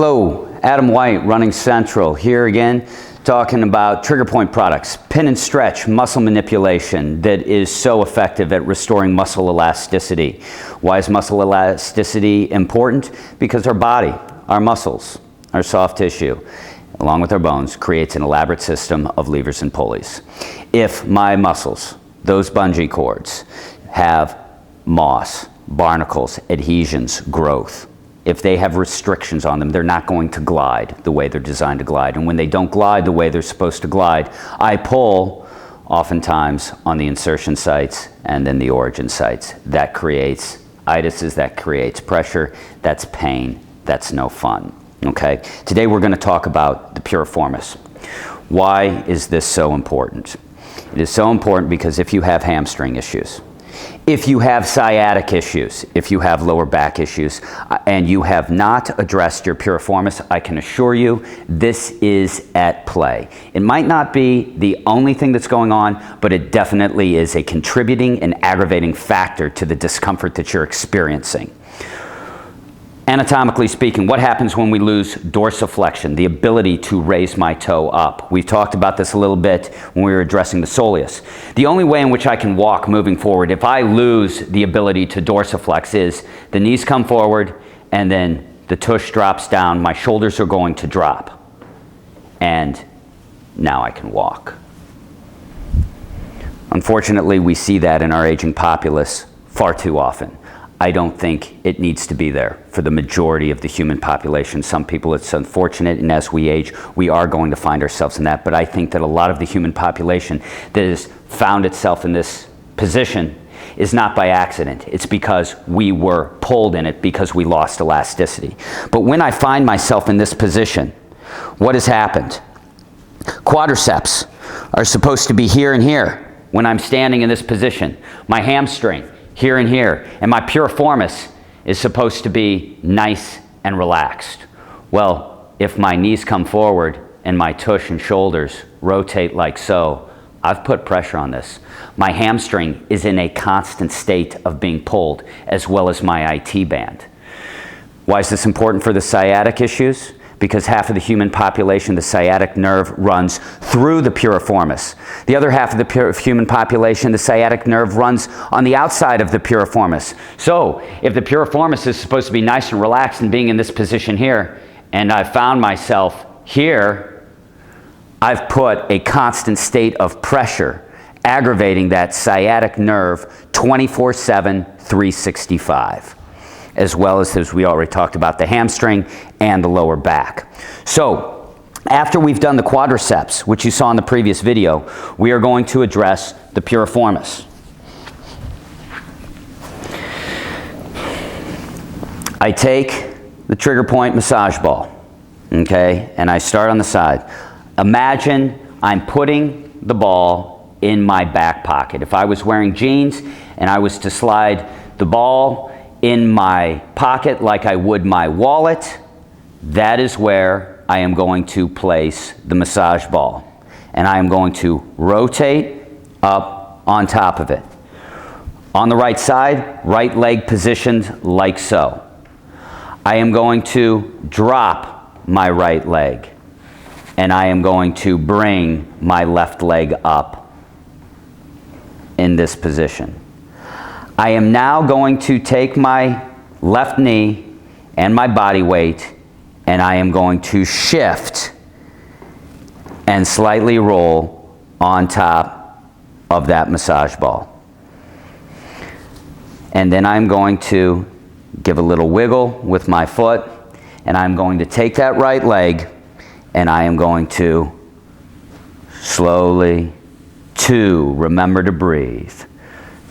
Hello, Adam White, Running Central, here again talking about TriggerPoint products, pin and stretch muscle manipulation that is so effective at restoring muscle elasticity. Why is muscle elasticity important? Because our body, our muscles, our soft tissue, along with our bones, creates an elaborate system of levers and pulleys. If my muscles, those bungee cords, have moss, barnacles, adhesions, growth, if they have restrictions on them, they're not going to glide the way they're designed to glide. And when they don't glide the way they're supposed to glide, I pull oftentimes on the insertion sites and then the origin sites. That creates itises, that creates pressure, that's pain, that's no fun. Okay? Today we're going to talk about the Piriformis. Why is this so important? It is so important because if you have hamstring issues, if you have sciatic issues, if you have lower back issues, and you have not addressed your Piriformis, I can assure you this is at play. It might not be the only thing that's going on, but it definitely is a contributing and aggravating factor to the discomfort that you're experiencing. Anatomically speaking, what happens when we lose dorsiflexion, the ability to raise my toe up? We've talked about this a little bit when we were addressing the soleus. The only way in which I can walk moving forward, if I lose the ability to dorsiflex, is the knees come forward and then the tush drops down, my shoulders are going to drop, and now I can walk. Unfortunately, we see that in our aging populace far too often. I don't think it needs to be there for the majority of the human population. Some people, it's unfortunate, and as we age, we are going to find ourselves in that. But I think that a lot of the human population that has found itself in this position is not by accident. It's because we were pulled in it because we lost elasticity. But when I find myself in this position, what has happened? Quadriceps are supposed to be here and here when I'm standing in this position. My hamstring, here and here, and my Piriformis is supposed to be nice and relaxed. Well, if my knees come forward and my tush and shoulders rotate like so, I've put pressure on this. My hamstring is in a constant state of being pulled, as well as my IT band. Why is this important for the sciatic issues? Because half of the human population, the sciatic nerve runs through the Piriformis. The other half of the human population, the sciatic nerve runs on the outside of the Piriformis. So if the Piriformis is supposed to be nice and relaxed and being in this position here, and I've found myself here, I've put a constant state of pressure, aggravating that sciatic nerve 24/7, 365. As well as we already talked about, the hamstring and the lower back. So after we've done the quadriceps, which you saw in the previous video, we are going to address the Piriformis. I take the TriggerPoint massage ball, okay, and I start on the side. Imagine I'm putting the ball in my back pocket. If I was wearing jeans and I was to slide the ball in my pocket like I would my wallet, that is where I am going to place the massage ball. And I am going to rotate up on top of it. On the right side, right leg positioned like so. I am going to drop my right leg, and I am going to bring my left leg up in this position. I am now going to take my left knee and my body weight, and I am going to shift and slightly roll on top of that massage ball. And then I'm going to give a little wiggle with my foot, and I'm going to take that right leg, and I am going to slowly, 2, remember to breathe,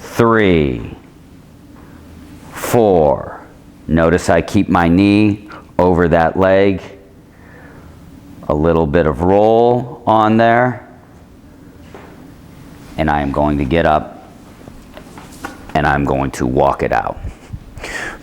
3, 4. Notice I keep my knee over that leg. A little bit of roll on there. And I am going to get up and I'm going to walk it out.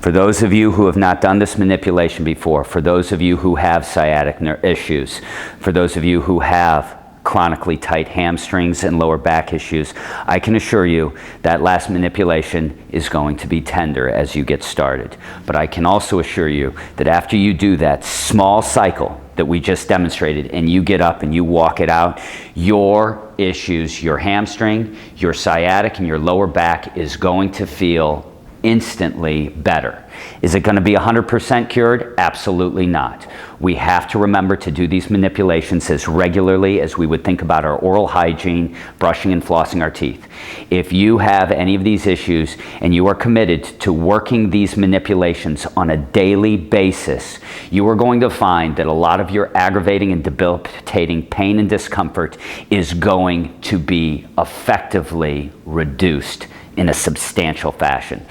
For those of you who have not done this manipulation before, for those of you who have sciatic nerve issues, for those of you who have chronically tight hamstrings and lower back issues, I can assure you that last manipulation is going to be tender as you get started. But I can also assure you that after you do that small cycle that we just demonstrated and you get up and you walk it out, your issues, your hamstring, your sciatic, and your lower back is going to feel instantly better. Is it going to be 100% cured? Absolutely not. We have to remember to do these manipulations as regularly as we would think about our oral hygiene, brushing and flossing our teeth. If you have any of these issues and you are committed to working these manipulations on a daily basis, you are going to find that a lot of your aggravating and debilitating pain and discomfort is going to be effectively reduced in a substantial fashion.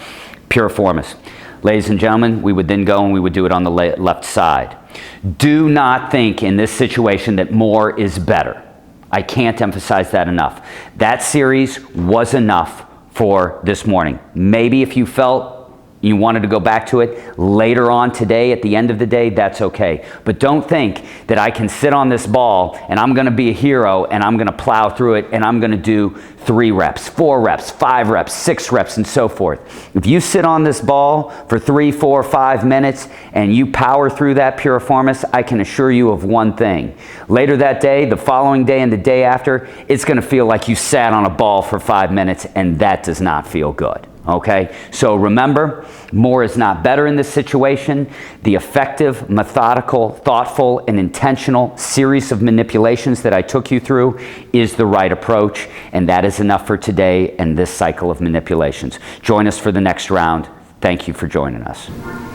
Piriformis. Ladies and gentlemen, we would then go and we would do it on the left side. Do not think in this situation that more is better. I can't emphasize that enough. That series was enough for this morning. Maybe if you felt you wanted to go back to it later on today, at the end of the day, that's okay. But don't think that I can sit on this ball and I'm going to be a hero and I'm going to plow through it and I'm going to do 3 reps, 4 reps, 5 reps, 6 reps, and so forth. If you sit on this ball for 3, 4, 5 minutes and you power through that Piriformis, I can assure you of one thing. Later that day, the following day, and the day after, it's going to feel like you sat on a ball for 5 minutes, and that does not feel good. Okay, so remember, more is not better in this situation. The effective, methodical, thoughtful, and intentional series of manipulations that I took you through is the right approach, and that is enough for today and this cycle of manipulations. Join us for the next round. Thank you for joining us.